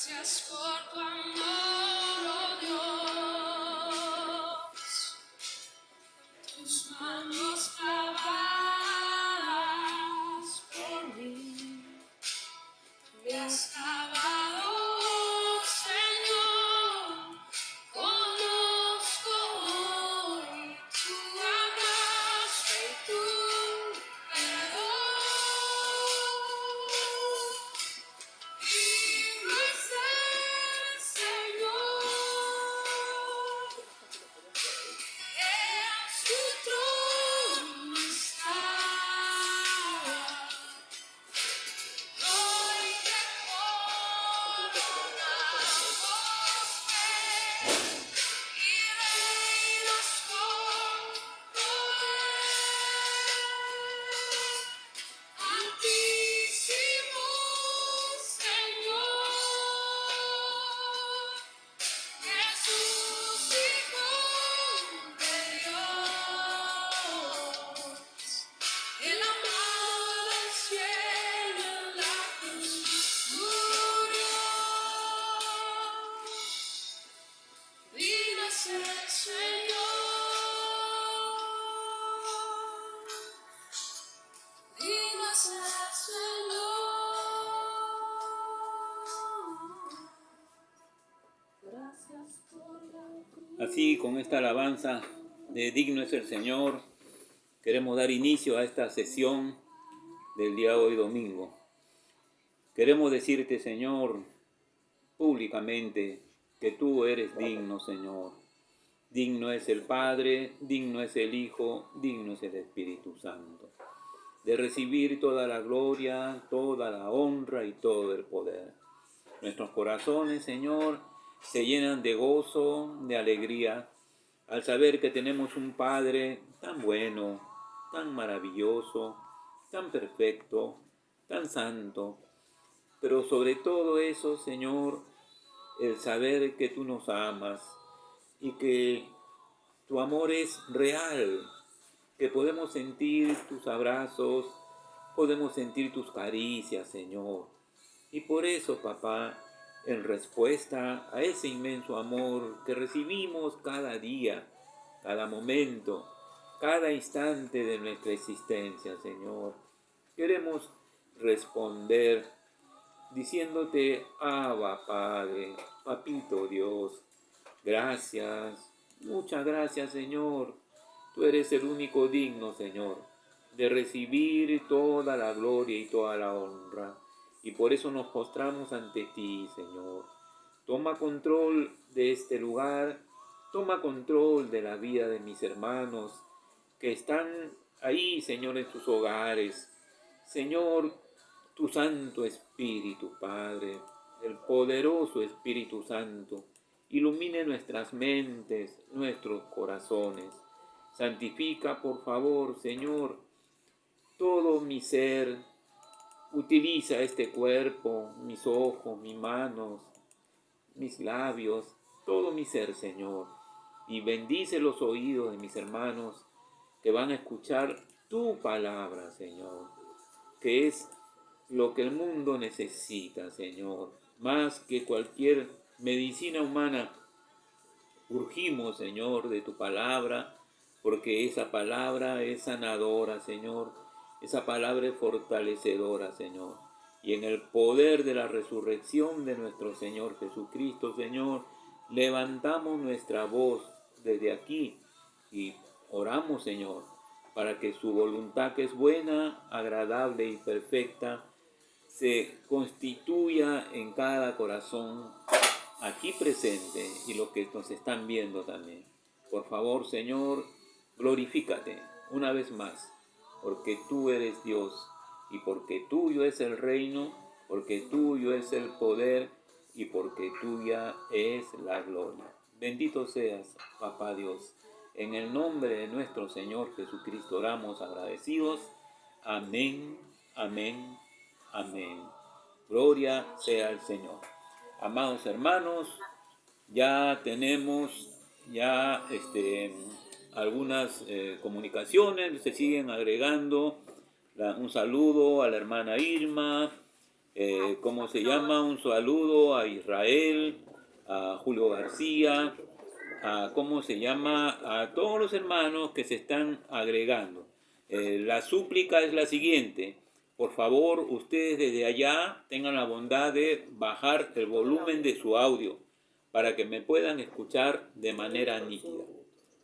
Gracias por tu amor, oh Dios, tus manos clavadas por mí, me has clavado, Señor, conozco hoy tu abrazo y tu perdón. Digno es el Señor, en su trono está. Hoy te coronamos y reinas con poder. Altísimo Señor, Jesús, Hijo de Dios, el amor del cielo en la cruz murió. Digno es el Señor, digno es el Señor. Gracias por la cruz. Así, con esta alabanza de Digno es el Señor, queremos dar inicio a esta sesión del día de hoy domingo. Queremos decirte, Señor, públicamente, que tú eres digno, Señor. Digno es el Padre, digno es el Hijo, digno es el Espíritu Santo, de recibir toda la gloria, toda la honra y todo el poder. Nuestros corazones, Señor, se llenan de gozo, de alegría, al saber que tenemos un Padre tan bueno, tan maravilloso, tan perfecto, tan santo. Pero sobre todo eso, Señor, el saber que tú nos amas y que tu amor es real, que podemos sentir tus abrazos, podemos sentir tus caricias, Señor. Y por eso, papá, en respuesta a ese inmenso amor que recibimos cada día, cada momento, cada instante de nuestra existencia, Señor, queremos responder diciéndote: Abba, Padre, Papito Dios, gracias, muchas gracias, Señor. Tú eres el único digno, Señor, de recibir toda la gloria y toda la honra. Y por eso nos postramos ante ti, Señor. Toma control de este lugar, toma control de la vida de mis hermanos que están ahí, Señor, en sus hogares. Señor, tu Santo Espíritu, Padre, el poderoso Espíritu Santo, ilumine nuestras mentes, nuestros corazones. Santifica, por favor, Señor, todo mi ser. Utiliza este cuerpo, mis ojos, mis manos, mis labios, todo mi ser, Señor. Y bendice los oídos de mis hermanos que van a escuchar tu palabra, Señor, que es lo que el mundo necesita, Señor. Más que cualquier medicina humana, urgimos, Señor, de tu palabra, porque esa palabra es sanadora, Señor. Esa palabra es fortalecedora, Señor. Y en el poder de la resurrección de nuestro Señor Jesucristo, Señor, levantamos nuestra voz desde aquí y oramos, Señor, para que su voluntad, que es buena, agradable y perfecta, se constituya en cada corazón aquí presente y los que nos están viendo también. Por favor, Señor, glorifícate una vez más, porque tú eres Dios y porque tuyo es el reino, porque tuyo es el poder y porque tuya es la gloria. Bendito seas, Papá Dios. En el nombre de nuestro Señor Jesucristo oramos agradecidos. Amén, amén, amén. Gloria sea al Señor. Amados hermanos, ya tenemos algunas comunicaciones, se siguen agregando. Un saludo a la hermana Irma, ¿cómo se llama? Un saludo a Israel, a Julio García, a, ¿cómo se llama? A todos los hermanos que se están agregando. La súplica es la siguiente. Por favor, ustedes desde allá tengan la bondad de bajar el volumen de su audio para que me puedan escuchar de manera nítida.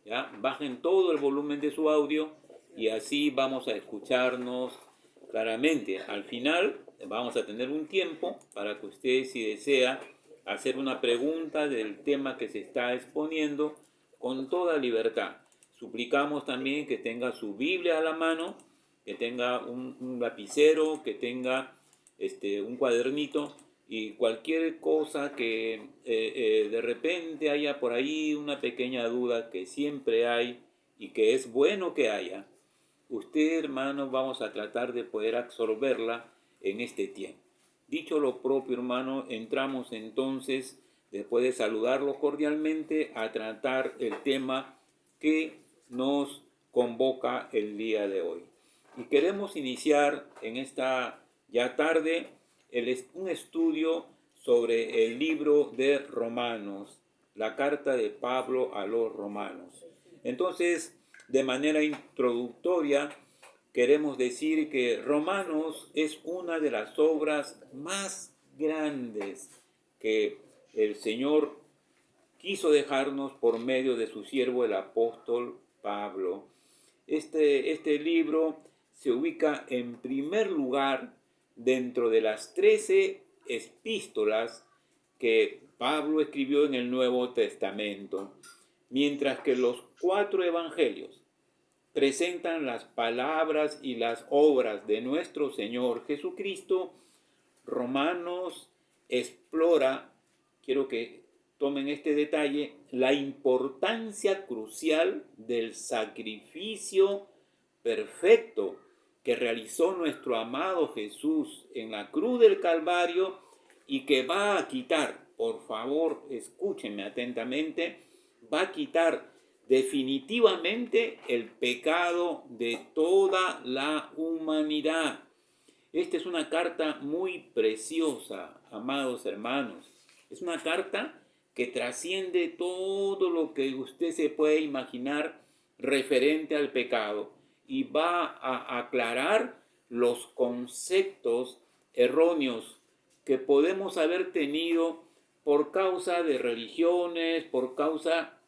¿Ya? Bajen todo el volumen de su audio y así vamos a escucharnos claramente. Al final vamos a tener un tiempo para que usted, si desea, hacer una pregunta del tema que se está exponiendo con toda libertad. Suplicamos también que tenga su Biblia a la mano, que tenga un lapicero, que tenga un cuadernito y cualquier cosa que de repente haya por ahí una pequeña duda que siempre hay y que es bueno que haya. Usted, hermano, vamos a tratar de poder absorberla en este tiempo. Dicho lo propio, hermano, entramos entonces, después de saludarlo cordialmente, a tratar el tema que nos convoca el día de hoy. Y queremos iniciar en esta ya tarde un estudio sobre el libro de Romanos, la carta de Pablo a los romanos. Entonces, de manera introductoria, queremos decir que Romanos es una de las obras más grandes que el Señor quiso dejarnos por medio de su siervo el apóstol Pablo. Este libro se ubica en primer lugar dentro de las 13 epístolas que Pablo escribió en el Nuevo Testamento, mientras que los 4 evangelios presentan las palabras y las obras de nuestro Señor Jesucristo. Romanos explora, quiero que tomen este detalle, la importancia crucial del sacrificio perfecto que realizó nuestro amado Jesús en la cruz del Calvario y que va a quitar, por favor, escúchenme atentamente, va a quitar definitivamente el pecado de toda la humanidad. Esta es una carta muy preciosa, amados hermanos. Es una carta que trasciende todo lo que usted se puede imaginar referente al pecado y va a aclarar los conceptos erróneos que podemos haber tenido por causa de religiones, por causa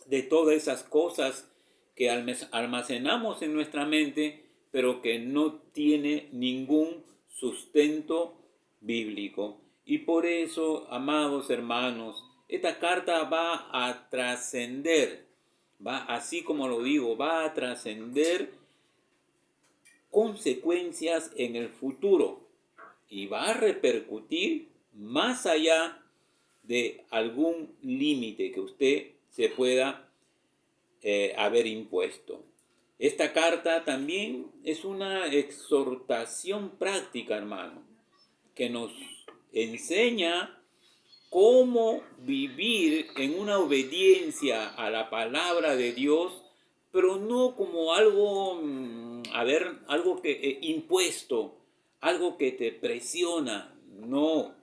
de todas esas cosas que almacenamos en nuestra mente, pero que no tiene ningún sustento bíblico. Y por eso, amados hermanos, esta carta va a trascender, así como lo digo, va a trascender consecuencias en el futuro y va a repercutir más allá de algún límite que usted se pueda haber impuesto. Esta carta también es una exhortación práctica, hermano, que nos enseña cómo vivir en una obediencia a la palabra de Dios, pero no como algo, algo que impuesto, algo que te presiona. No,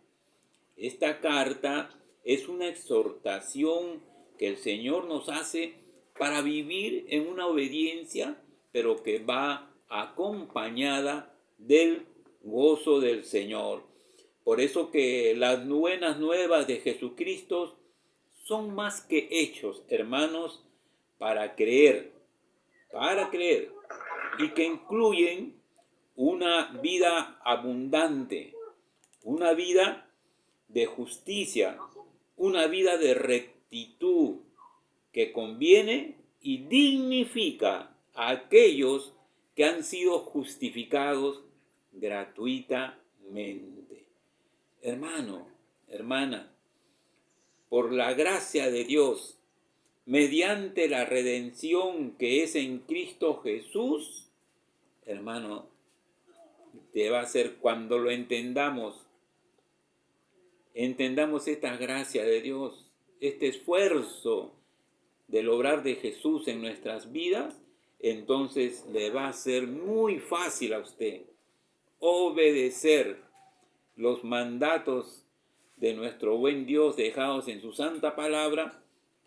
esta carta es una exhortación que el Señor nos hace para vivir en una obediencia, pero que va acompañada del gozo del Señor. Por eso que las buenas nuevas de Jesucristo son más que hechos, hermanos, para creer, y que incluyen una vida abundante, una vida de justicia, una vida de rectitud que conviene y dignifica a aquellos que han sido justificados gratuitamente. Hermano, hermana, por la gracia de Dios, mediante la redención que es en Cristo Jesús, hermano, te va a ser cuando lo entendamos esta gracia de Dios, este esfuerzo del obrar de Jesús en nuestras vidas, entonces le va a ser muy fácil a usted obedecer los mandatos de nuestro buen Dios dejados en su santa palabra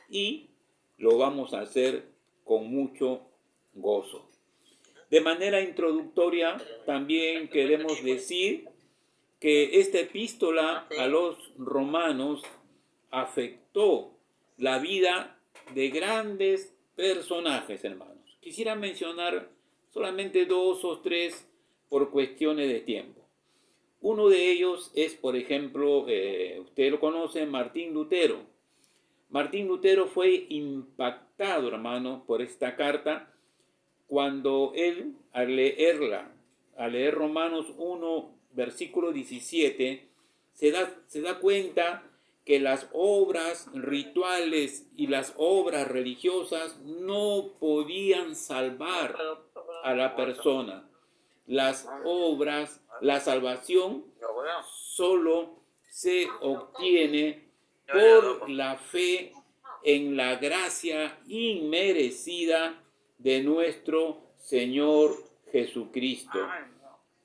y lo vamos a hacer con mucho gozo. De manera introductoria, también queremos decir que esta epístola a los romanos afectó la vida de grandes personajes, hermanos. Quisiera mencionar solamente 2 o 3 por cuestiones de tiempo. Uno de ellos es, por ejemplo, usted lo conoce, Martín Lutero. Martín Lutero fue impactado, hermano, por esta carta cuando él, al leer Romanos 1, versículo 17, se da cuenta que las obras rituales y las obras religiosas no podían salvar a la persona. Las obras, la salvación solo se obtiene por la fe en la gracia inmerecida de nuestro Señor Jesucristo.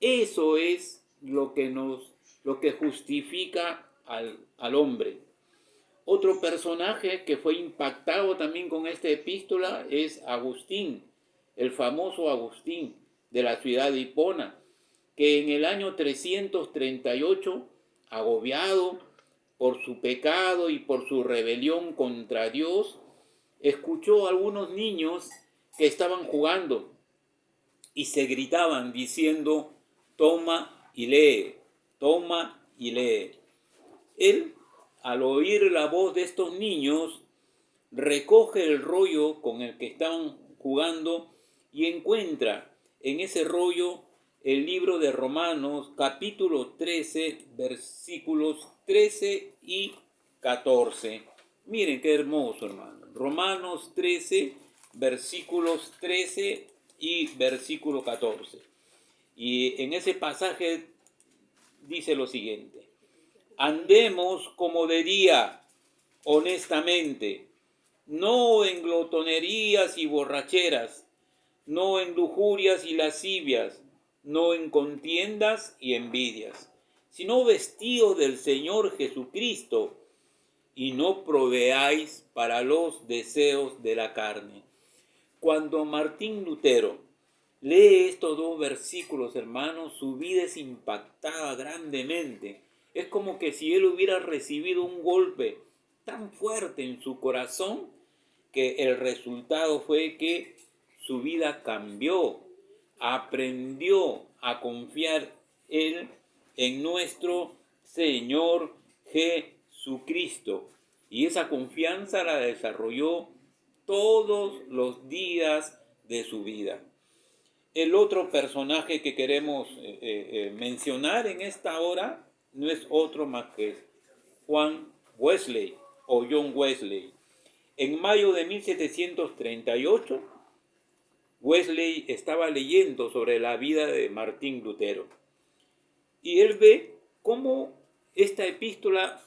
Eso es lo que justifica al hombre. Otro personaje que fue impactado también con esta epístola es Agustín, el famoso Agustín de la ciudad de Hipona, que en el año 338, agobiado por su pecado y por su rebelión contra Dios, escuchó a algunos niños que estaban jugando y se gritaban diciendo: toma y lee, toma y lee. Él, al oír la voz de estos niños, recoge el rollo con el que estaban jugando y encuentra en ese rollo el libro de Romanos, capítulo 13, versículos 13 y 14. Miren qué hermoso, hermano. Romanos 13, versículos 13 y versículo 14. Y en ese pasaje dice lo siguiente: andemos como de día, honestamente, no en glotonerías y borracheras, no en lujurias y lascivias, no en contiendas y envidias, sino vestidos del Señor Jesucristo, y no proveáis para los deseos de la carne. Cuando Martín Lutero lee estos 2 versículos, hermanos, su vida es impactada grandemente. Es como que si él hubiera recibido un golpe tan fuerte en su corazón que el resultado fue que su vida cambió, aprendió a confiar él en nuestro Señor Jesucristo. Y esa confianza la desarrolló todos los días de su vida. El otro personaje que queremos mencionar en esta hora no es otro más que Juan Wesley o John Wesley. En mayo de 1738, Wesley estaba leyendo sobre la vida de Martín Lutero y él ve cómo esta epístola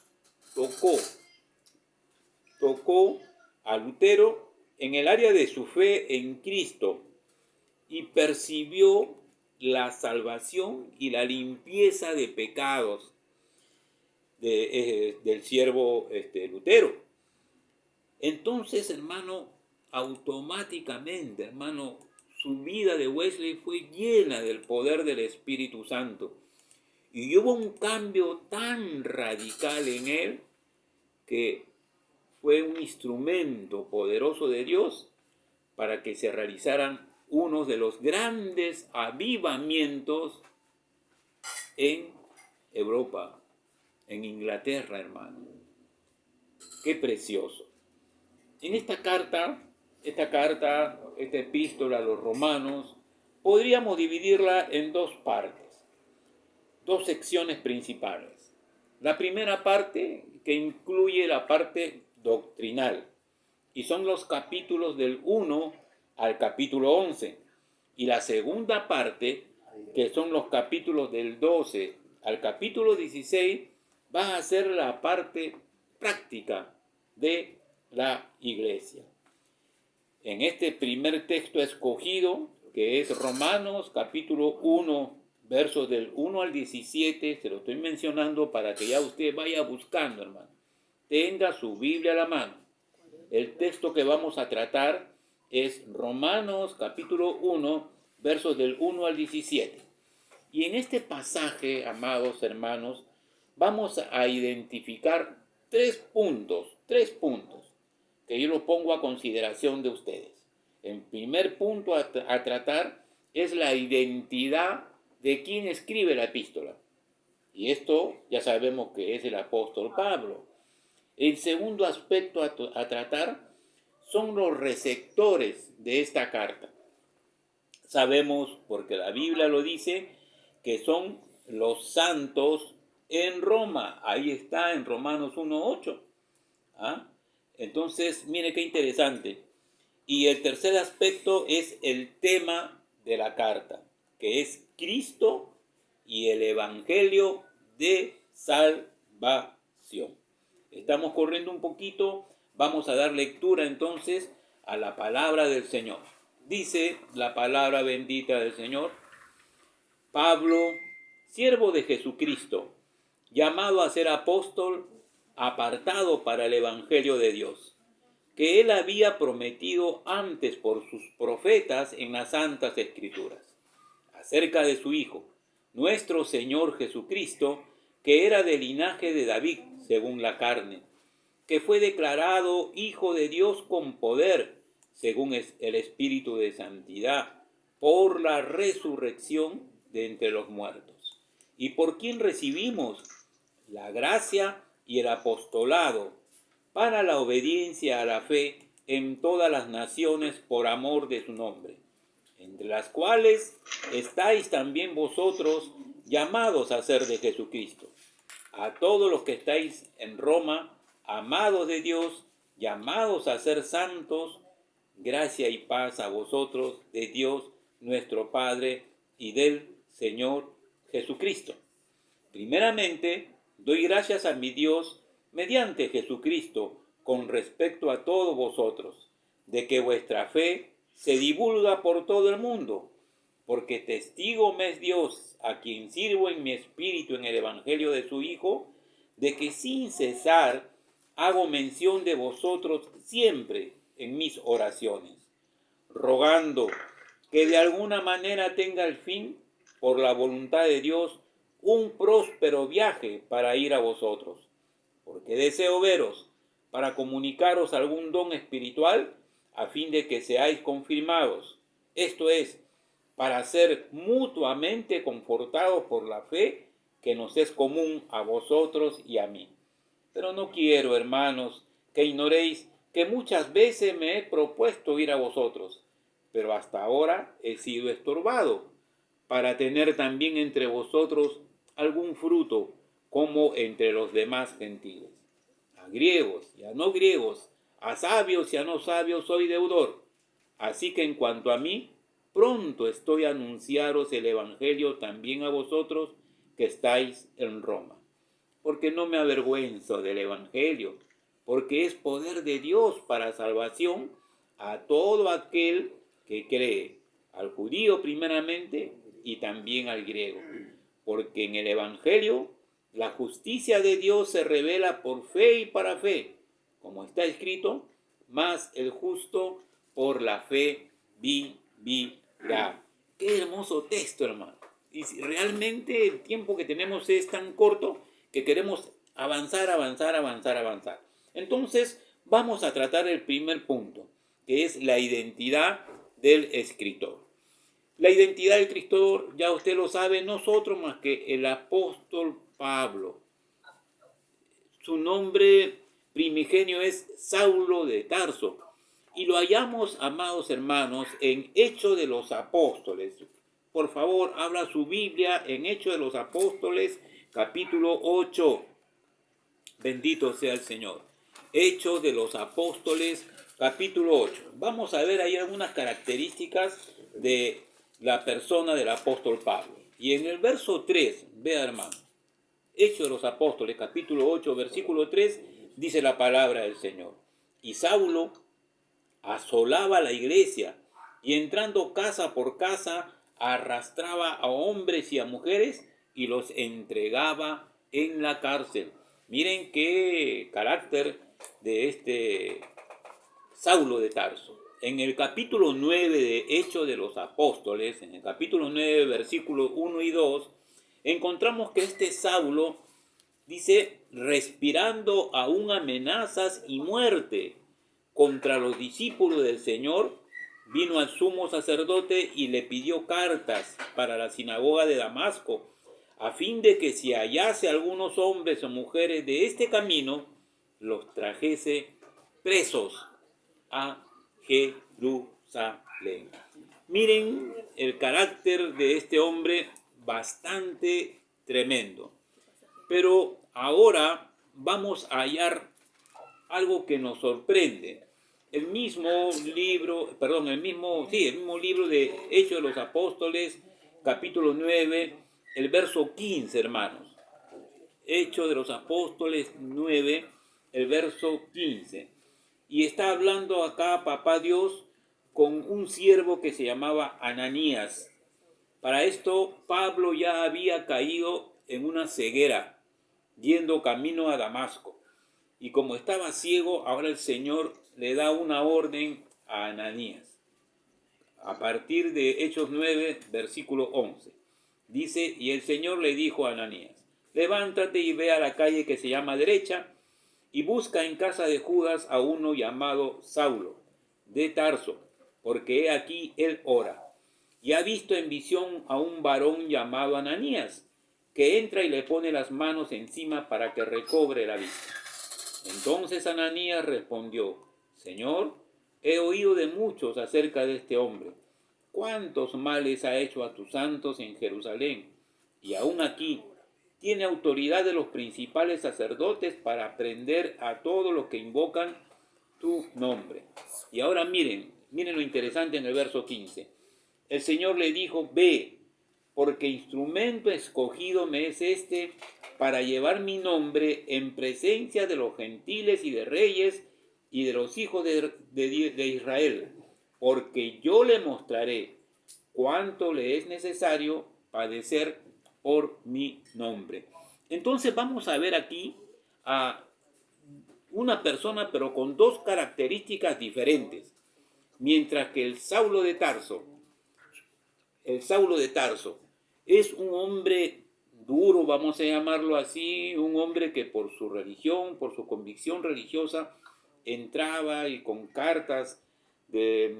tocó a Lutero en el área de su fe en Cristo y percibió la salvación y la limpieza de pecados del siervo Lutero. Entonces, hermano, automáticamente, hermano, su vida de Wesley fue llena del poder del Espíritu Santo. Y hubo un cambio tan radical en él que fue un instrumento poderoso de Dios para que se realizaran uno de los grandes avivamientos en Europa, en Inglaterra, hermano. Qué precioso. En esta epístola a los romanos, podríamos dividirla en 2 partes, 2 secciones principales. La primera parte, que incluye la parte doctrinal, y son los capítulos del 1 al capítulo 11. Y la segunda parte, que son los capítulos del 12 al capítulo 16, va a ser la parte práctica de la iglesia. En este primer texto escogido, que es Romanos capítulo 1, versos del 1 al 17, se lo estoy mencionando para que ya usted vaya buscando, hermano. Tenga su Biblia a la mano. El texto que vamos a tratar es Romanos capítulo 1, versos del 1 al 17. Y en este pasaje, amados hermanos, vamos a identificar tres puntos, que yo lo pongo a consideración de ustedes. El primer punto a tratar es la identidad de quien escribe la epístola. Y esto ya sabemos que es el apóstol Pablo. El segundo aspecto a tratar son los receptores de esta carta. Sabemos, porque la Biblia lo dice, que son los santos en Roma. Ahí está en Romanos 1:8. ¿Ah? Entonces, mire qué interesante. Y el tercer aspecto es el tema de la carta, que es Cristo y el Evangelio de salvación. Estamos corriendo un poquito, vamos a dar lectura entonces a la palabra del Señor. Dice la palabra bendita del Señor: Pablo, siervo de Jesucristo, llamado a ser apóstol, apartado para el Evangelio de Dios, que él había prometido antes por sus profetas en las Santas Escrituras, acerca de su Hijo, nuestro Señor Jesucristo, que era del linaje de David, según la carne, que fue declarado Hijo de Dios con poder, según el Espíritu de Santidad, por la resurrección de entre los muertos, y por quien recibimos la gracia y el apostolado para la obediencia a la fe en todas las naciones por amor de su nombre, entre las cuales estáis también vosotros llamados a ser de Jesucristo. A todos los que estáis en Roma, amados de Dios, llamados a ser santos, gracia y paz a vosotros de Dios nuestro Padre y del Señor Jesucristo. Primeramente, doy gracias a mi Dios mediante Jesucristo con respecto a todos vosotros, de que vuestra fe se divulga por todo el mundo, porque testigo me es Dios, a quien sirvo en mi espíritu en el Evangelio de su Hijo, de que sin cesar hago mención de vosotros siempre en mis oraciones, rogando que de alguna manera tenga el fin, por la voluntad de Dios, un próspero viaje para ir a vosotros, porque deseo veros para comunicaros algún don espiritual, a fin de que seáis confirmados, esto es, para ser mutuamente confortados por la fe que nos es común a vosotros y a mí. Pero no quiero, hermanos, que ignoréis que muchas veces me he propuesto ir a vosotros, pero hasta ahora he sido estorbado, para tener también entre vosotros algún fruto, como entre los demás gentiles. A griegos y a no griegos, a sabios y a no sabios soy deudor. Así que en cuanto a mí, pronto estoy a anunciaros el Evangelio también a vosotros que estáis en Roma. Porque no me avergüenzo del Evangelio, porque es poder de Dios para salvación a todo aquel que cree, al judío primeramente y también al griego. Porque en el Evangelio la justicia de Dios se revela por fe y para fe, como está escrito, mas el justo por la fe vivirá. Qué hermoso texto, hermano. Y si realmente el tiempo que tenemos es tan corto que queremos avanzar. Entonces, vamos a tratar el primer punto, que es la identidad del escritor. La identidad del escritor, ya usted lo sabe, no es otro más que el apóstol Pablo. Su nombre primigenio es Saulo de Tarso. Y lo hallamos, amados hermanos, en Hechos de los Apóstoles. Por favor, abra su Biblia en Hechos de los Apóstoles, capítulo 8. Bendito sea el Señor. Hechos de los Apóstoles, capítulo 8. Vamos a ver ahí algunas características de la persona del apóstol Pablo. Y en el verso 3, vea hermano, Hechos de los Apóstoles, capítulo 8, versículo 3, dice la palabra del Señor. Y Saulo asolaba la iglesia y entrando casa por casa arrastraba a hombres y a mujeres y los entregaba en la cárcel. Miren qué carácter de este Saulo de Tarso. En el capítulo 9 de Hechos de los Apóstoles, en el capítulo 9, versículos 1 y 2, encontramos que este Saulo dice, respirando aún amenazas y muerte contra los discípulos del Señor, vino al sumo sacerdote y le pidió cartas para la sinagoga de Damasco, a fin de que si hallase algunos hombres o mujeres de este camino, los trajese presos a Jerusalén. Miren el carácter de este hombre, bastante tremendo. Pero ahora vamos a hallar algo que nos sorprende. El mismo libro de Hechos de los Apóstoles, capítulo 9, el verso 15, hermanos. Hechos de los Apóstoles 9, el verso 15. Y está hablando acá Papá Dios con un siervo que se llamaba Ananías. Para esto Pablo ya había caído en una ceguera, yendo camino a Damasco. Y como estaba ciego, ahora el Señor le da una orden a Ananías. A partir de Hechos 9, versículo 11. Dice, y el Señor le dijo a Ananías, levántate y ve a la calle que se llama derecha, y busca en casa de Judas a uno llamado Saulo, de Tarso, porque he aquí él ora. Y ha visto en visión a un varón llamado Ananías, que entra y le pone las manos encima para que recobre la vista. Entonces Ananías respondió, Señor, he oído de muchos acerca de este hombre, cuántos males ha hecho a tus santos en Jerusalén, y aún aquí tiene autoridad de los principales sacerdotes para prender a todos los que invocan tu nombre. Y ahora miren lo interesante en el verso 15. El Señor le dijo, ve, porque instrumento escogido me es este para llevar mi nombre en presencia de los gentiles y de reyes y de los hijos de Israel, porque yo le mostraré cuánto le es necesario padecer por mi nombre. Entonces vamos a ver aquí a una persona pero con dos características diferentes. Mientras que el Saulo de Tarso es un hombre duro, vamos a llamarlo así, un hombre que por su religión, por su convicción religiosa, entraba y con cartas de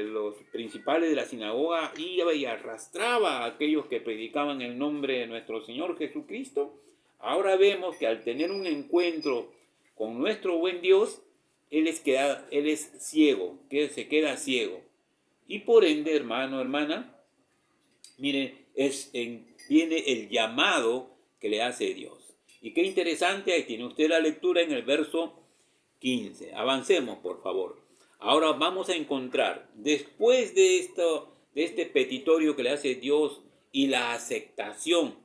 los principales de la sinagoga iba y arrastraba a aquellos que predicaban el nombre de nuestro Señor Jesucristo. Ahora vemos que al tener un encuentro con nuestro buen Dios, él es ciego, que se queda ciego. Y por ende, hermano, hermana, mire, viene el llamado que le hace Dios. Y qué interesante, ahí tiene usted la lectura en el verso 15. Avancemos, por favor. Ahora vamos a encontrar, después de este petitorio que le hace Dios y la aceptación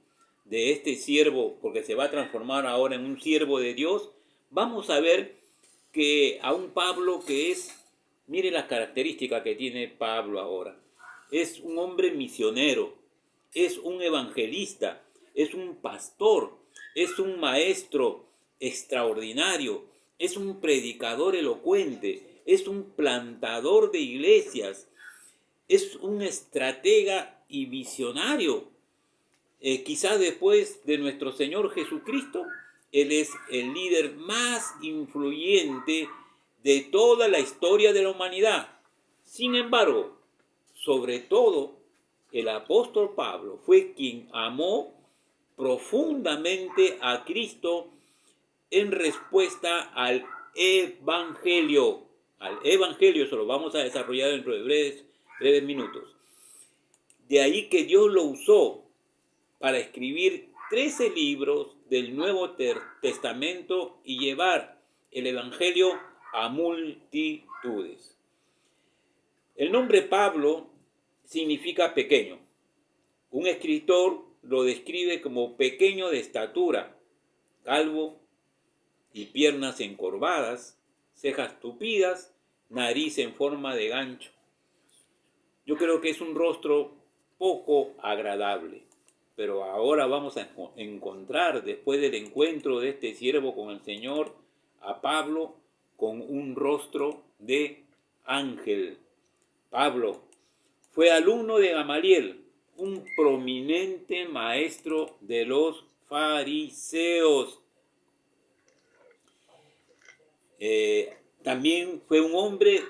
de este siervo, porque se va a transformar ahora en un siervo de Dios, vamos a ver que a un Pablo mire las características que tiene Pablo ahora. Es un hombre misionero, es un evangelista, es un pastor, es un maestro extraordinario, es un predicador elocuente, es un plantador de iglesias, es un estratega y visionario. Quizás después de nuestro Señor Jesucristo, Él es el líder más influyente de toda la historia de la humanidad. Sin embargo, sobre todo, el apóstol Pablo fue quien amó profundamente a Cristo en respuesta al Evangelio. Al Evangelio, eso lo vamos a desarrollar dentro de breves minutos. De ahí que Dios lo usó para escribir 13 libros del Nuevo Testamento y llevar el Evangelio a multitudes. El nombre Pablo significa pequeño. Un escritor lo describe como pequeño de estatura, calvo y piernas encorvadas, cejas tupidas, nariz en forma de gancho. Yo creo que es un rostro poco agradable. Pero ahora vamos a encontrar, después del encuentro de este siervo con el Señor, a Pablo con un rostro de ángel. Pablo fue alumno de Gamaliel, un prominente maestro de los fariseos. También fue un hombre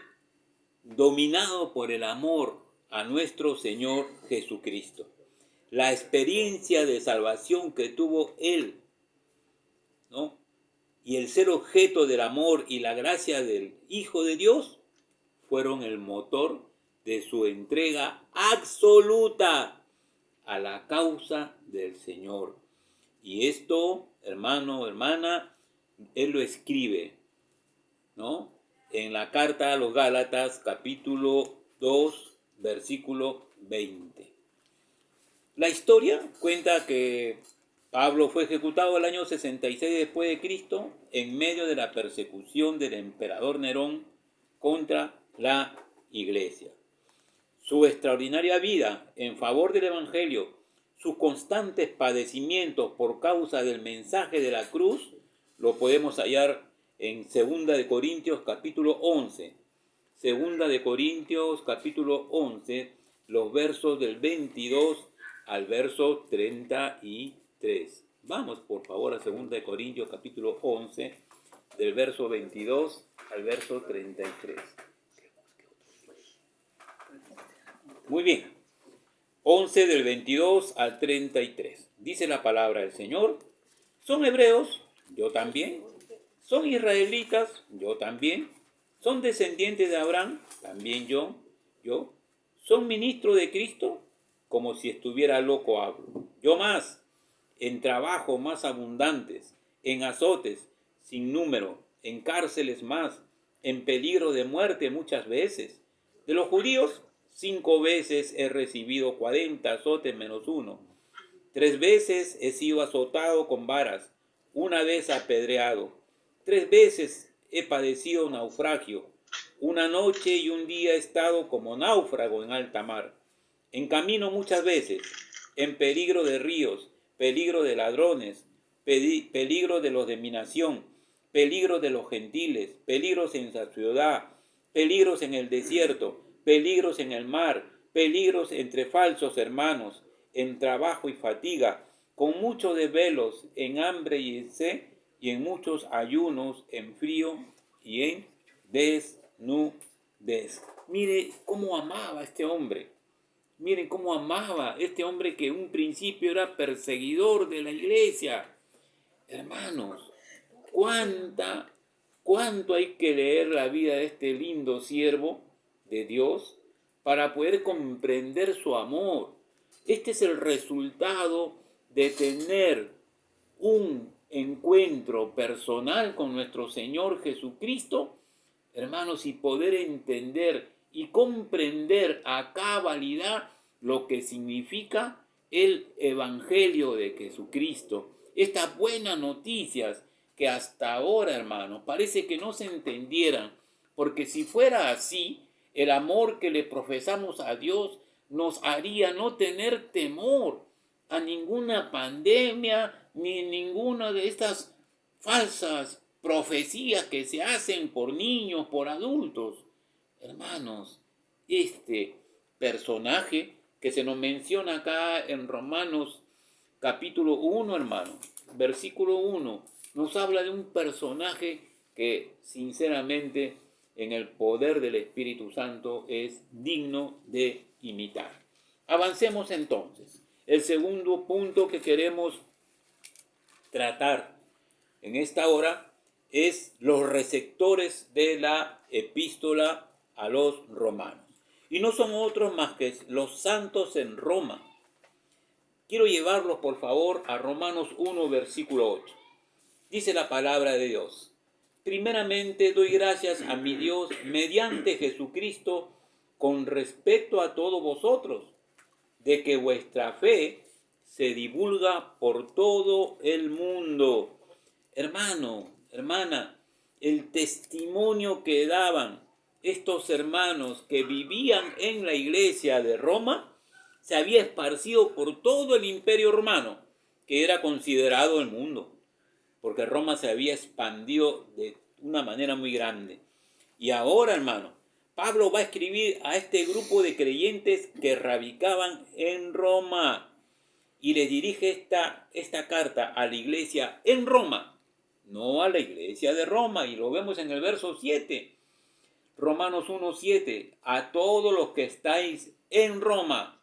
dominado por el amor a nuestro Señor Jesucristo. La experiencia de salvación que tuvo él, ¿no?, y el ser objeto del amor y la gracia del Hijo de Dios fueron el motor de su entrega absoluta a la causa del Señor. Y esto, hermano, hermana, él lo escribe, ¿no?, en la carta a los Gálatas, capítulo 2, versículo 20. La historia cuenta que Pablo fue ejecutado el año 66 después de Cristo en medio de la persecución del emperador Nerón contra la iglesia. Su extraordinaria vida en favor del Evangelio, sus constantes padecimientos por causa del mensaje de la cruz, lo podemos hallar en 2 de Corintios capítulo 11. 2 de Corintios capítulo 11, los versos del 22 al verso 33. Vamos por favor a 2 de Corintios capítulo 11, del verso 22 al verso 33. Muy bien. 11 del 22 al 33. Dice la palabra del Señor: ¿son hebreos? Yo también. ¿Son israelitas? Yo también. ¿Son descendientes de Abraham? También yo. ¿Son ministros de Cristo? Como si estuviera loco hablo. Yo más, en trabajos más abundantes, en azotes sin número, en cárceles más, en peligro de muerte muchas veces. De los judíos, 5 veces he recibido 40 azotes menos uno. 3 veces he sido azotado con varas, 1 vez apedreado. 3 veces he padecido naufragio. 1 noche y 1 día he estado como náufrago en alta mar. En camino muchas veces, en peligro de ríos, peligro de ladrones, peligro de los de mi nación, peligro de los gentiles, peligros en la ciudad, peligros en el desierto, peligros en el mar, peligros entre falsos hermanos, en trabajo y fatiga, con muchos desvelos, en hambre y en sed, y en muchos ayunos, en frío y en desnudez. Mire cómo amaba este hombre. Miren cómo amaba este hombre que en un principio era perseguidor de la iglesia. Hermanos, cuánto hay que leer la vida de este lindo siervo de Dios para poder comprender su amor. Este es el resultado de tener un encuentro personal con nuestro Señor Jesucristo, hermanos, y poder entender y comprender a cabalidad lo que significa el Evangelio de Jesucristo. Estas buenas noticias que hasta ahora, hermanos, parece que no se entendieran, porque si fuera así, el amor que le profesamos a Dios nos haría no tener temor a ninguna pandemia, ni ninguna de estas falsas profecías que se hacen por niños, por adultos. Hermanos, este personaje que se nos menciona acá en Romanos capítulo 1, hermano, versículo 1, nos habla de un personaje que sinceramente en el poder del Espíritu Santo es digno de imitar. Avancemos entonces. El segundo punto que queremos tratar en esta hora es los receptores de la epístola a los romanos. Y no son otros más que los santos en Roma. Quiero llevarlos, por favor, a Romanos 1, versículo 8. Dice la palabra de Dios: primeramente doy gracias a mi Dios mediante Jesucristo con respecto a todos vosotros, de que vuestra fe se divulga por todo el mundo. Hermano, hermana, el testimonio que daban estos hermanos que vivían en la iglesia de Roma se había esparcido por todo el imperio romano, que era considerado el mundo, porque Roma se había expandido de una manera muy grande. Y ahora, hermano, Pablo va a escribir a este grupo de creyentes que radicaban en Roma y les dirige esta carta a la iglesia en Roma, no a la iglesia de Roma, y lo vemos en el verso 7. Romanos 1:7, a todos los que estáis en Roma,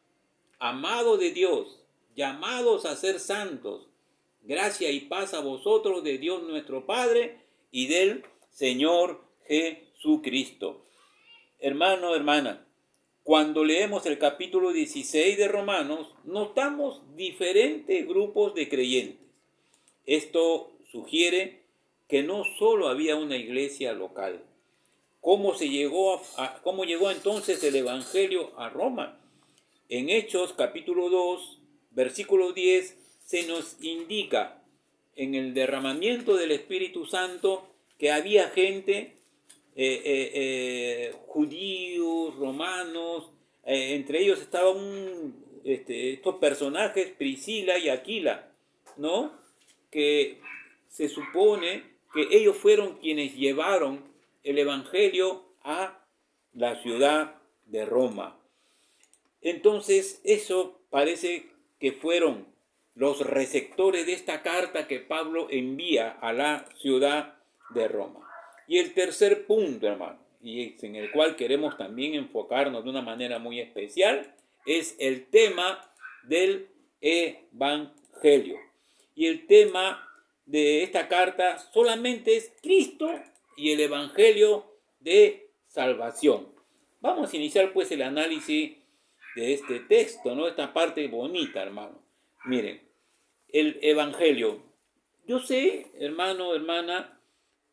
amados de Dios, llamados a ser santos, gracia y paz a vosotros de Dios nuestro Padre y del Señor Jesucristo. Hermano, hermana, cuando leemos el capítulo 16 de Romanos, notamos diferentes grupos de creyentes. Esto sugiere que no solo había una iglesia local. ¿Cómo llegó entonces el Evangelio a Roma? En Hechos capítulo 2, versículo 10, se nos indica en el derramamiento del Espíritu Santo que había gente, judíos, romanos, entre ellos estaban estos personajes, Priscila y Aquila, ¿no? Que se supone que ellos fueron quienes llevaron el Evangelio a la ciudad de Roma. Entonces, eso parece que fueron los receptores de esta carta que Pablo envía a la ciudad de Roma. Y el tercer punto, hermano, y en el cual queremos también enfocarnos de una manera muy especial, es el tema del Evangelio. Y el tema de esta carta solamente es Cristo y el Evangelio de salvación. Vamos a iniciar pues el análisis de este texto, ¿no? Esta parte bonita, hermano. Miren, el Evangelio. Yo sé, hermano, hermana,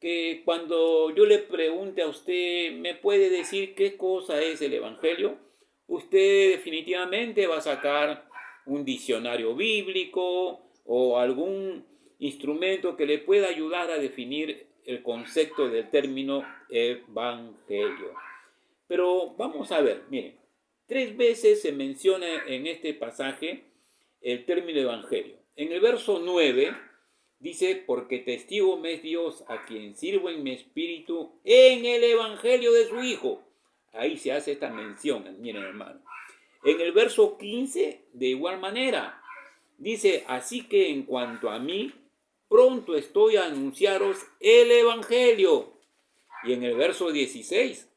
que cuando yo le pregunte a usted, ¿me puede decir qué cosa es el Evangelio? Usted definitivamente va a sacar un diccionario bíblico o algún instrumento que le pueda ayudar a definir el concepto del término Evangelio. Pero vamos a ver, miren, 3 veces se menciona en este pasaje el término Evangelio. En el verso 9 dice, porque testigo me es Dios a quien sirvo en mi espíritu en el Evangelio de su Hijo. Ahí se hace esta mención, miren hermano. En el verso 15, de igual manera, dice, así que en cuanto a mí, pronto estoy a anunciaros el Evangelio. Y en el verso 16,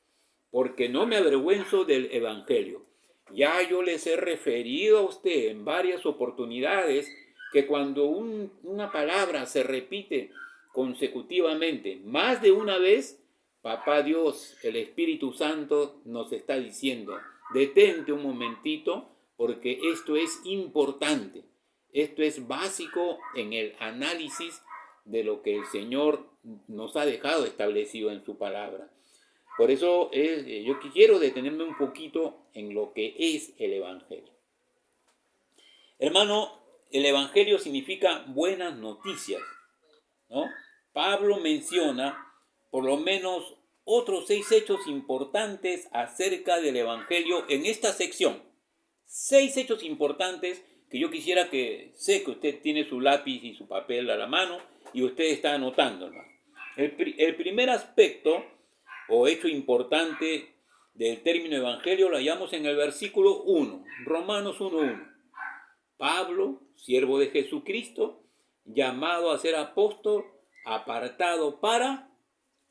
porque no me avergüenzo del Evangelio. Ya yo les he referido a usted en varias oportunidades que cuando una palabra se repite consecutivamente más de una vez, Papá Dios, el Espíritu Santo nos está diciendo, detente un momentito porque esto es importante, esto es básico en el análisis de lo que el Señor nos ha dejado establecido en su palabra. Por eso yo quiero detenerme un poquito en lo que es el Evangelio. Hermano, el Evangelio significa buenas noticias, ¿no? Pablo menciona por lo menos otros 6 hechos importantes acerca del Evangelio en esta sección. 6 hechos importantes que yo quisiera sé que usted tiene su lápiz y su papel a la mano y usted está anotando, hermano. El primer aspecto o hecho importante del término evangelio lo hallamos en el versículo 1, Romanos 1:1. Pablo, siervo de Jesucristo, llamado a ser apóstol, apartado para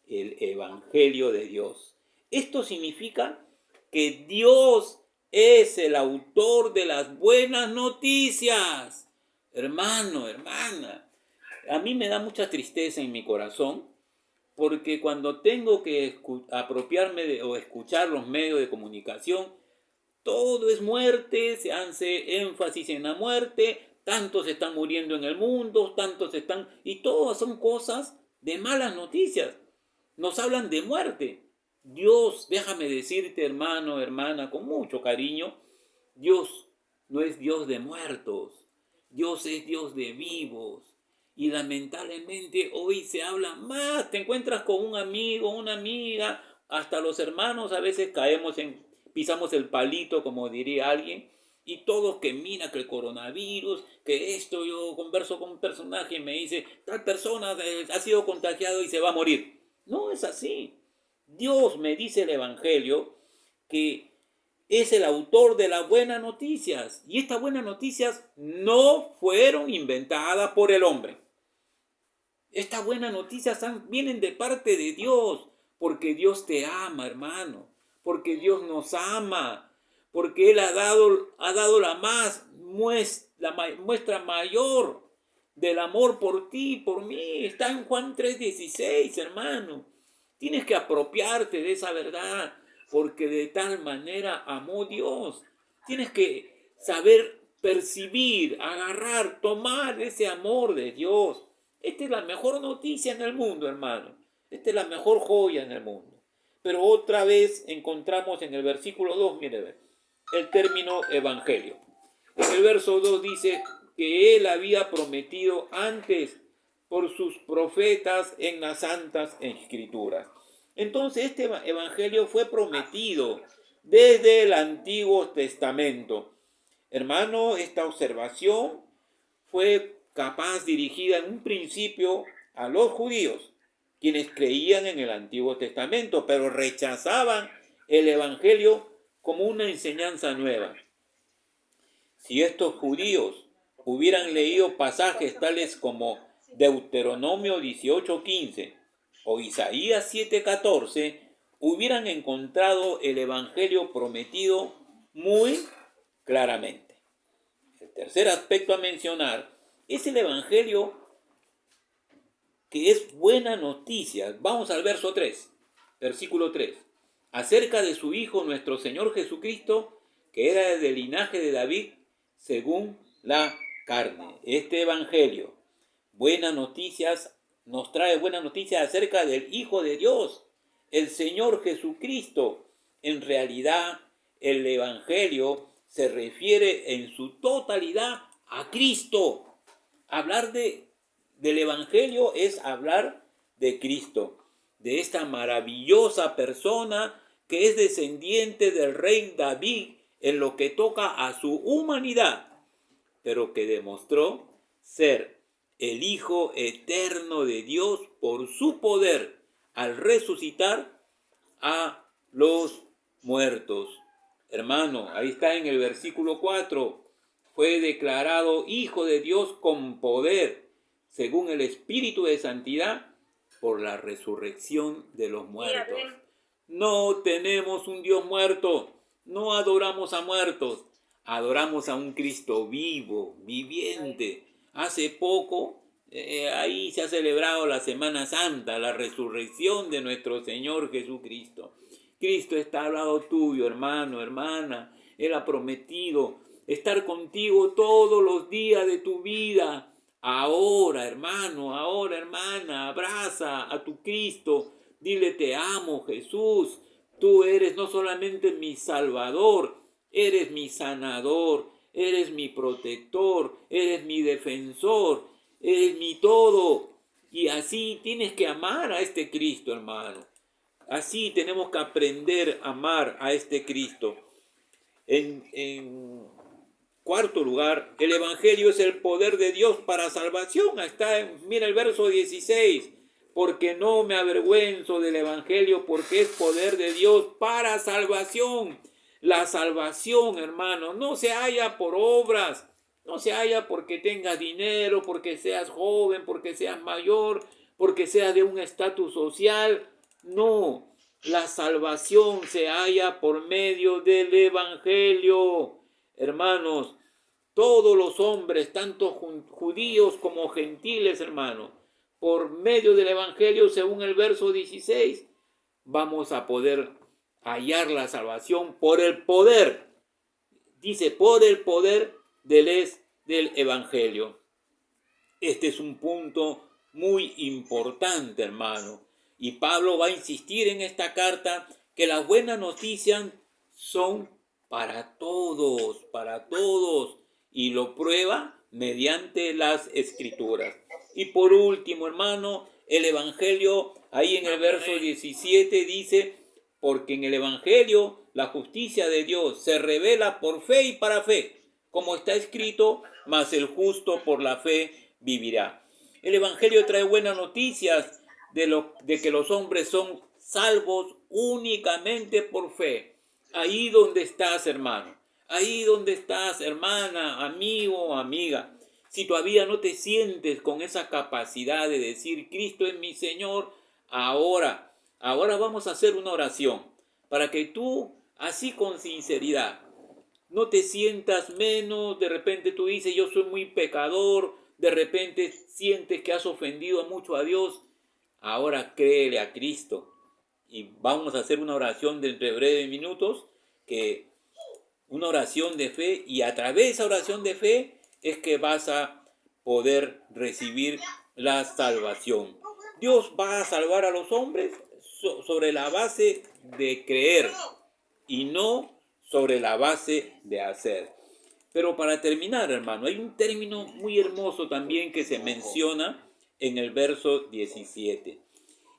el evangelio de Dios. Esto significa que Dios es el autor de las buenas noticias. Hermano, hermana, a mí me da mucha tristeza en mi corazón porque cuando tengo que apropiarme o escuchar los medios de comunicación, todo es muerte, se hace énfasis en la muerte, tantos están muriendo en el mundo, y todas son cosas de malas noticias. Nos hablan de muerte. Dios, déjame decirte, hermano, hermana, con mucho cariño, Dios no es Dios de muertos, Dios es Dios de vivos. Y lamentablemente hoy se habla más, te encuentras con un amigo, una amiga, hasta los hermanos a veces pisamos el palito, como diría alguien, Y todos que mira que el coronavirus, que esto, yo converso con un personaje y me dice, tal persona ha sido contagiado y se va a morir. No es así. Dios me dice el Evangelio que es el autor de las buenas noticias. Y estas buenas noticias no fueron inventadas por el hombre. Estas buenas noticias vienen de parte de Dios, porque Dios te ama, hermano, porque Dios nos ama, porque Él ha dado la muestra mayor del amor por ti, por mí. Está en Juan 3:16, hermano. Tienes que apropiarte de esa verdad, porque de tal manera amó Dios. Tienes que saber percibir, agarrar, tomar ese amor de Dios. Esta es la mejor noticia en el mundo, hermano. Esta es la mejor joya en el mundo. Pero otra vez encontramos en el versículo 2, mire, el término evangelio. En el verso 2 dice que Él había prometido antes por sus profetas en las santas escrituras. Entonces este evangelio fue prometido desde el Antiguo Testamento. Hermano, esta observación fue dirigida en un principio a los judíos, quienes creían en el Antiguo Testamento, pero rechazaban el Evangelio como una enseñanza nueva. Si estos judíos hubieran leído pasajes tales como Deuteronomio 18:15 o Isaías 7:14, hubieran encontrado el Evangelio prometido muy claramente. El tercer aspecto a mencionar es el Evangelio que es buena noticia. Vamos al verso 3, versículo 3. Acerca de su Hijo nuestro Señor Jesucristo, que era del linaje de David según la carne. Este Evangelio, buenas noticias, nos trae buenas noticias acerca del Hijo de Dios, el Señor Jesucristo. En realidad, el Evangelio se refiere en su totalidad a Cristo. Hablar del Evangelio es hablar de Cristo, de esta maravillosa persona que es descendiente del rey David en lo que toca a su humanidad, pero que demostró ser el Hijo eterno de Dios por su poder al resucitar a los muertos. Hermano, ahí está en el versículo 4. Fue declarado Hijo de Dios con poder, según el Espíritu de Santidad, por la resurrección de los muertos. No tenemos un Dios muerto, no adoramos a muertos, adoramos a un Cristo vivo, viviente. Hace poco, ahí se ha celebrado la Semana Santa, la resurrección de nuestro Señor Jesucristo. Cristo está al lado tuyo, hermano, hermana. Él ha prometido estar contigo todos los días de tu vida. Ahora, hermano, ahora, hermana, abraza a tu Cristo. Dile, te amo, Jesús. Tú eres no solamente mi Salvador, eres mi sanador, eres mi protector, eres mi defensor, eres mi todo. Y así tienes que amar a este Cristo, hermano. Así tenemos que aprender a amar a este Cristo. En cuarto lugar, el Evangelio es el poder de Dios para salvación. Mira el verso 16. Porque no me avergüenzo del Evangelio, porque es poder de Dios para salvación. La salvación, hermano, no se halla por obras, no se halla porque tengas dinero, porque seas joven, porque seas mayor, porque seas de un estatus social. No, la salvación se halla por medio del Evangelio. Hermanos, todos los hombres, tanto judíos como gentiles, hermanos, por medio del Evangelio, según el verso 16, vamos a poder hallar la salvación por el poder. Dice, por el poder del Evangelio. Este es un punto muy importante, hermano. Y Pablo va a insistir en esta carta que las buenas noticias son para todos, y lo prueba mediante las Escrituras. Y por último, hermano, el Evangelio, ahí en el verso 17 dice, porque en el Evangelio la justicia de Dios se revela por fe y para fe. como está escrito, mas el justo por la fe vivirá. El Evangelio trae buenas noticias de que los hombres son salvos únicamente por fe. Ahí donde estás, hermano. Ahí donde estás, hermana, amigo, amiga. Si todavía no te sientes con esa capacidad de decir, Cristo es mi Señor, ahora vamos a hacer una oración para que tú, así con sinceridad, no te sientas menos. De repente tú dices, yo soy muy pecador, de repente sientes que has ofendido mucho a Dios. Ahora créele a Cristo. Y vamos a hacer una oración de entre breves minutos, que una oración de fe, y a través de esa oración de fe es que vas a poder recibir la salvación. Dios va a salvar a los hombres sobre la base de creer y no sobre la base de hacer. Pero para terminar, hermano, hay un término muy hermoso también que se menciona en el verso 17.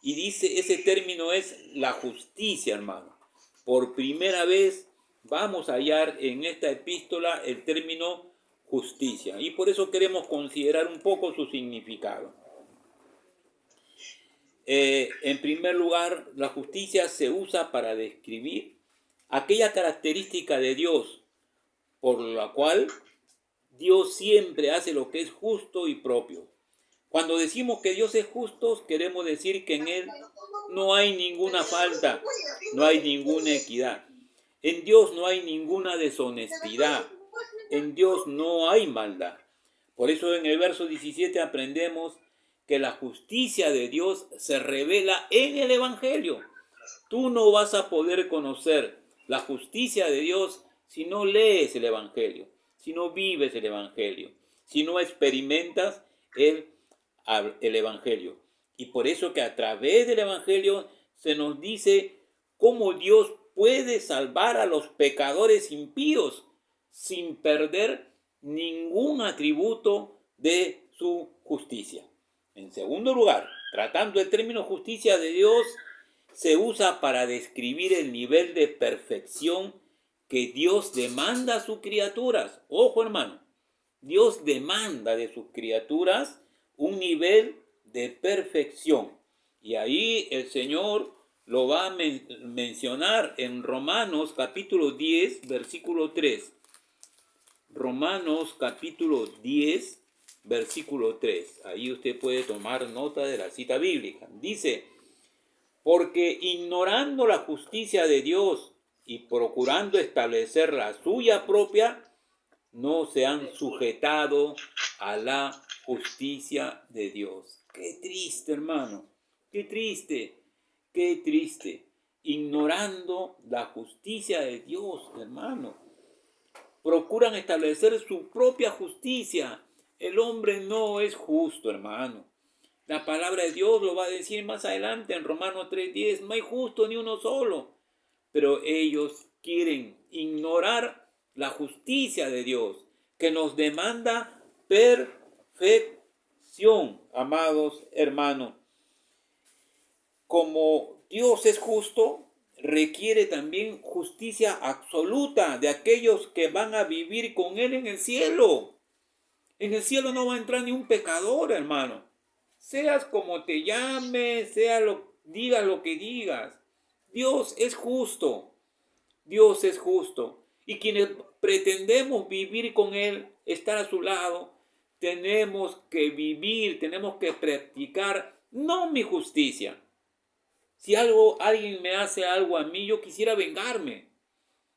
Y dice, ese término es la justicia, hermano. Por primera vez vamos a hallar en esta epístola el término justicia. Y por eso queremos considerar un poco su significado. En primer lugar, la justicia se usa para describir aquella característica de Dios por la cual Dios siempre hace lo que es justo y propio. Cuando decimos que Dios es justo, queremos decir que en Él no hay ninguna falta, no hay ninguna equidad. En Dios no hay ninguna deshonestidad. En Dios no hay maldad. Por eso en el verso 17 aprendemos que la justicia de Dios se revela en el Evangelio. Tú no vas a poder conocer la justicia de Dios si no lees el Evangelio, si no vives el Evangelio, si no experimentas el Evangelio. Y por eso que a través del Evangelio se nos dice cómo Dios puede salvar a los pecadores impíos sin perder ningún atributo de su justicia. En segundo lugar, tratando el término justicia de Dios, se usa para describir el nivel de perfección que Dios demanda a sus criaturas. Ojo, hermano, Dios demanda de sus criaturas un nivel de perfección. Y ahí el Señor lo va a mencionar en Romanos capítulo 10, versículo 3. Romanos capítulo 10, versículo 3. Ahí usted puede tomar nota de la cita bíblica. Dice, porque ignorando la justicia de Dios y procurando establecer la suya propia, no se han sujetado a la justicia de Dios. Qué triste, hermano. Qué triste. Qué triste. Ignorando la justicia de Dios, hermano. Procuran establecer su propia justicia. El hombre no es justo, hermano. La palabra de Dios lo va a decir más adelante en Romanos 3:10. No hay justo ni uno solo. Pero ellos quieren ignorar la justicia de Dios, que nos demanda perfección, amados hermanos. Como Dios es justo, requiere también justicia absoluta de aquellos que van a vivir con Él en el cielo. En el cielo no va a entrar ni un pecador, hermano. Seas como te llames, digas lo que digas. Dios es justo. Dios es justo. Y quienes pretendemos vivir con Él, estar a su lado, tenemos que vivir, tenemos que practicar, no mi justicia. Si alguien me hace algo a mí, yo quisiera vengarme.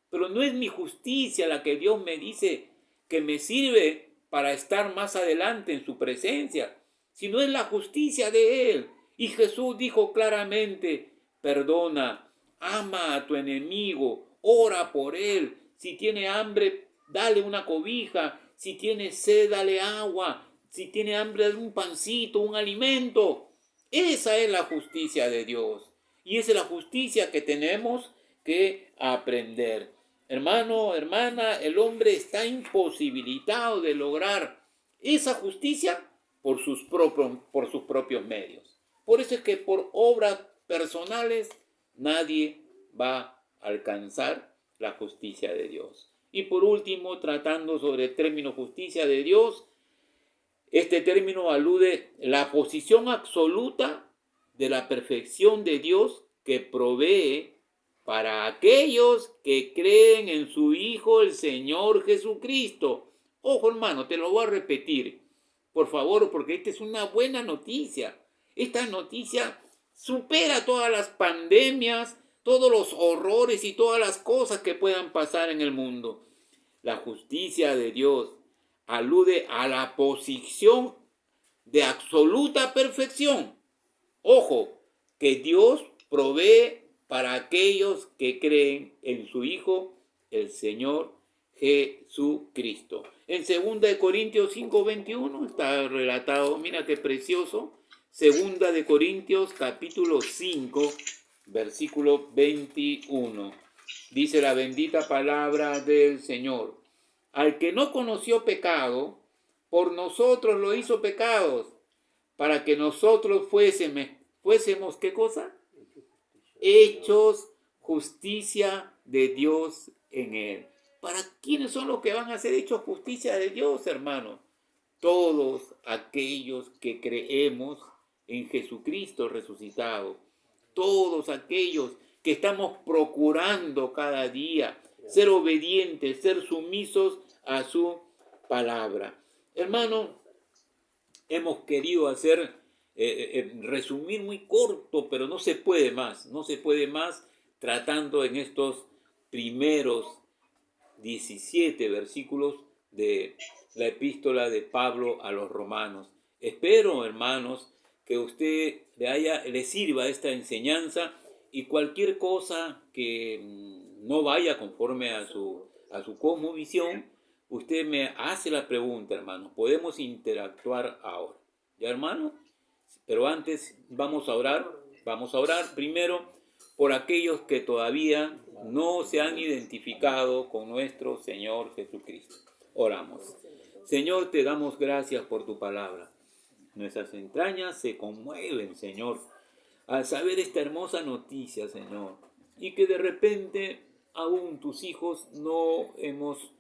Pero no es mi justicia la que Dios me dice que me sirve para estar más adelante en su presencia, sino es la justicia de Él. Y Jesús dijo claramente, perdona, ama a tu enemigo, ora por él. Si tiene hambre, dale una cobija. Si tiene sed, dale agua. Si tiene hambre, dale un pancito, un alimento. Esa es la justicia de Dios. Y esa es la justicia que tenemos que aprender. Hermano, hermana, el hombre está imposibilitado de lograr esa justicia por sus propios medios. Por eso es que por obras personales nadie va a alcanzar la justicia de Dios. Y por último, tratando sobre el término justicia de Dios, este término alude a la posición absoluta de la perfección de Dios que provee para aquellos que creen en su Hijo, el Señor Jesucristo. Ojo, hermano, te lo voy a repetir, por favor, porque esta es una buena noticia. Esta noticia supera todas las pandemias, todos los horrores y todas las cosas que puedan pasar en el mundo. La justicia de Dios alude a la posición de absoluta perfección. Ojo, que Dios provee para aquellos que creen en su Hijo, el Señor Jesucristo. En 2 Corintios 5:21 está relatado, mira qué precioso, 2 Corintios capítulo 5, versículo 21. Dice la bendita palabra del Señor: al que no conoció pecado, por nosotros lo hizo pecados, para que nosotros fuésemos, ¿qué cosa? Hechos justicia de Dios en él. ¿Para quiénes son los que van a ser hechos justicia de Dios, hermano? Todos aquellos que creemos en Jesucristo resucitado. Todos aquellos que estamos procurando cada día ser obedientes, ser sumisos a su palabra. Hermano, hemos querido resumir muy corto, pero no se puede más tratando en estos primeros 17 versículos de la epístola de Pablo a los romanos. Espero, hermanos, que usted le sirva esta enseñanza, y cualquier cosa que no vaya conforme a su cosmovisión, usted me hace la pregunta, hermano. Podemos interactuar ahora. ¿Ya, hermano? Pero antes vamos a orar primero por aquellos que todavía no se han identificado con nuestro Señor Jesucristo. Oramos. Señor, te damos gracias por tu palabra. Nuestras entrañas se conmueven, Señor, al saber esta hermosa noticia, Señor, y que de repente aún tus hijos no hemos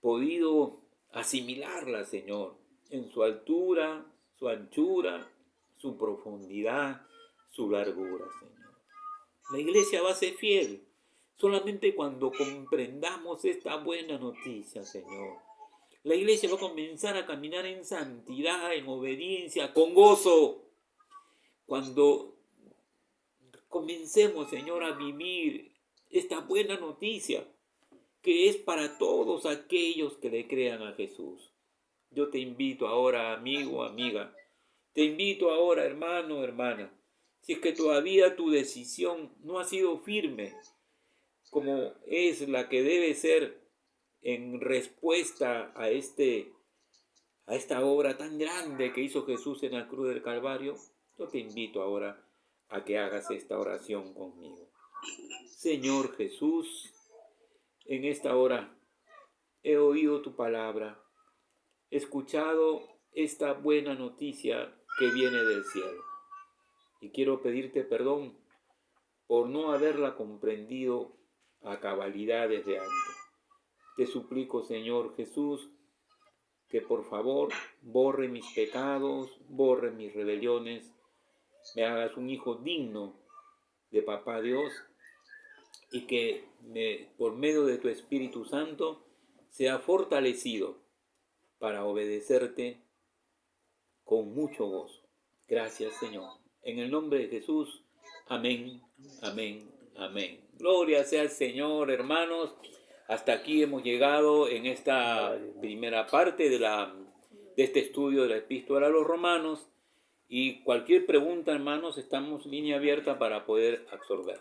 podido asimilarla, Señor, en su altura, su anchura, su profundidad, su largura, Señor. La iglesia va a ser fiel solamente cuando comprendamos esta buena noticia, Señor. La iglesia va a comenzar a caminar en santidad, en obediencia, con gozo. Cuando comencemos, Señor, a vivir esta buena noticia que es para todos aquellos que le crean a Jesús. Yo te invito ahora, amigo, amiga. Te invito ahora, hermano, hermana. Si es que todavía tu decisión no ha sido firme, como es la que debe ser en respuesta a esta obra tan grande que hizo Jesús en la cruz del Calvario, yo te invito ahora a que hagas esta oración conmigo. Señor Jesús, en esta hora he oído tu palabra, he escuchado esta buena noticia que viene del cielo, y quiero pedirte perdón por no haberla comprendido a cabalidad desde antes. Te suplico, Señor Jesús, que por favor borre mis pecados, borre mis rebeliones, me hagas un hijo digno de Papá Dios, y que por medio de tu Espíritu Santo sea fortalecido para obedecerte con mucho gozo. Gracias, Señor. En el nombre de Jesús. Amén, amén, amén. Gloria sea al Señor, hermanos. Hasta aquí hemos llegado en esta primera parte de este estudio de la epístola a los romanos. Y cualquier pregunta, hermanos, estamos línea abierta para poder absorber.